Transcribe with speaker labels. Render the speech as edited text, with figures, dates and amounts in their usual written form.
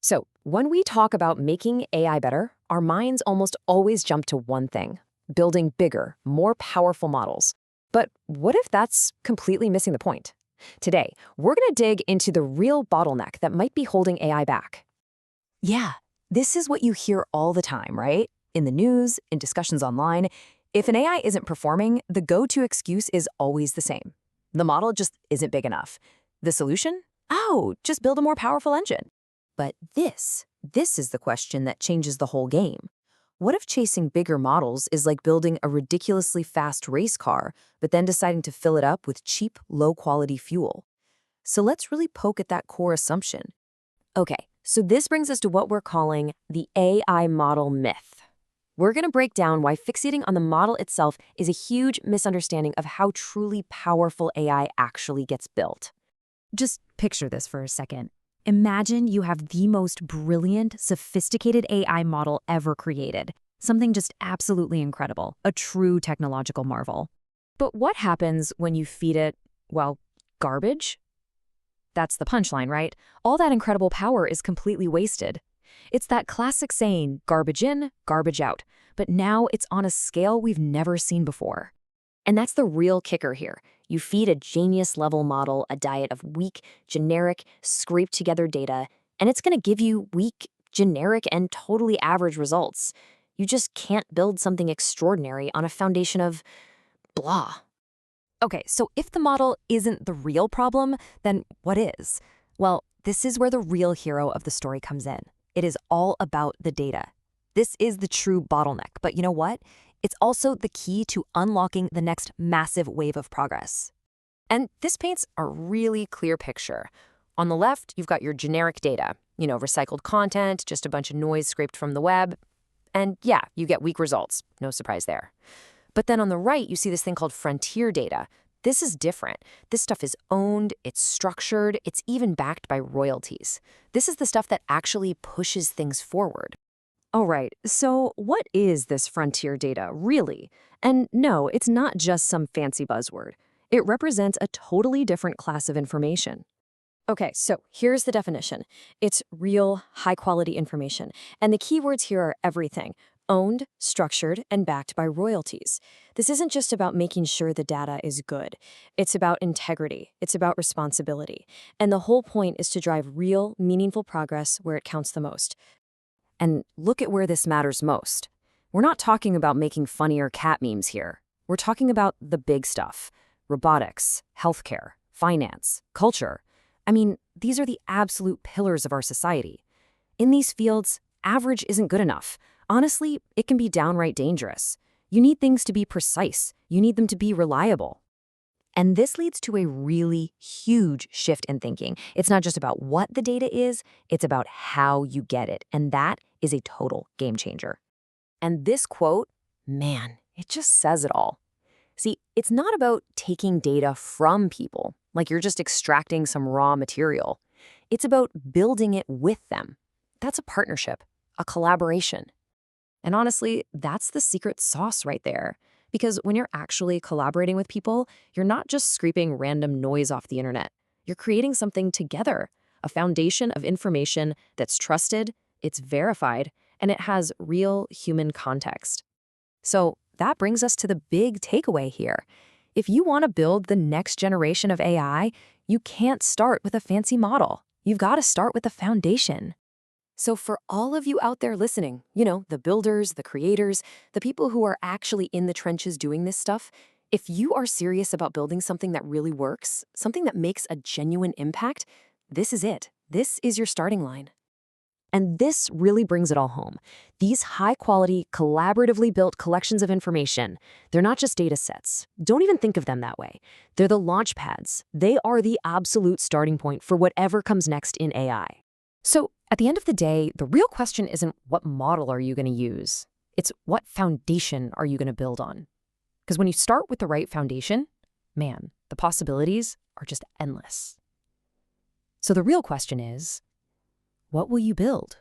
Speaker 1: So, when we talk about making AI better, our minds almost always jump to one thing: building bigger, more powerful models. But what if that's completely missing the point? Today, we're going to dig into the real bottleneck that might be holding AI back. Yeah, this is what you hear all the time, right? In the news, in discussions online. If an AI isn't performing, the go-to excuse is always the same. The model just isn't big enough. The solution? Oh, just build a more powerful engine. But this is the question that changes the whole game. What if chasing bigger models is like building a ridiculously fast race car, but then deciding to fill it up with cheap, low-quality fuel? So let's really poke at that core assumption. Okay, so this brings us to what we're calling the AI model myth. We're going to break down why fixating on the model itself is a huge misunderstanding of how truly powerful AI actually gets built. Just picture this for a second. Imagine you have the most brilliant, sophisticated AI model ever created. Something just absolutely incredible, a true technological marvel. But what happens when you feed it, well, garbage? That's the punchline, right? All that incredible power is completely wasted. It's that classic saying, garbage in, garbage out. But now it's on a scale we've never seen before. And that's the real kicker here. You feed a genius-level model a diet of weak, generic, scraped-together data, and it's going to give you weak, generic, and totally average results. You just can't build something extraordinary on a foundation of blah. Okay, so if the model isn't the real problem, then what is? Well, this is where the real hero of the story comes in. It is all about the data. This is the true bottleneck, but you know what? It's also the key to unlocking the next massive wave of progress. And this paints a really clear picture. On the left, you've got your generic data, recycled content, just a bunch of noise scraped from the web. And yeah, you get weak results. No surprise there. But then on the right, you see this thing called frontier data. This is different. This stuff is owned, it's structured, it's even backed by royalties. This is the stuff that actually pushes things forward. All right, so what is this frontier data, really? And no, it's not just some fancy buzzword. It represents a totally different class of information. Okay, so here's the definition. It's real, high-quality information. And the keywords here are everything: owned, structured, and backed by royalties. This isn't just about making sure the data is good. It's about integrity. It's about responsibility. And the whole point is to drive real, meaningful progress where it counts the most. And look at where this matters most. We're not talking about making funnier cat memes here. We're talking about the big stuff: robotics, healthcare, finance, culture. I mean, these are the absolute pillars of our society. In these fields, average isn't good enough. Honestly, it can be downright dangerous. You need things to be precise. You need them to be reliable. And this leads to a really huge shift in thinking. It's not just about what the data is, it's about how you get it. And that is a total game changer. And this quote, man, it just says it all. See, it's not about taking data from people, like you're just extracting some raw material. It's about building it with them. That's a partnership, a collaboration. And honestly, that's the secret sauce right there. Because when you're actually collaborating with people, you're not just scraping random noise off the internet. You're creating something together, a foundation of information that's trusted, it's verified, and it has real human context. So that brings us to the big takeaway here. If you want to build the next generation of AI, you can't start with a fancy model. You've got to start with the foundation. So for all of you out there listening, the builders, the creators, the people who are actually in the trenches doing this stuff, if you are serious about building something that really works, something that makes a genuine impact, this is it. This is your starting line. And this really brings it all home. These high-quality, collaboratively built collections of information, they're not just data sets. Don't even think of them that way. They're the launch pads. They are the absolute starting point for whatever comes next in AI. So at the end of the day, the real question isn't what model are you going to use? It's what foundation are you going to build on? Because when you start with the right foundation, man, the possibilities are just endless. So the real question is, what will you build?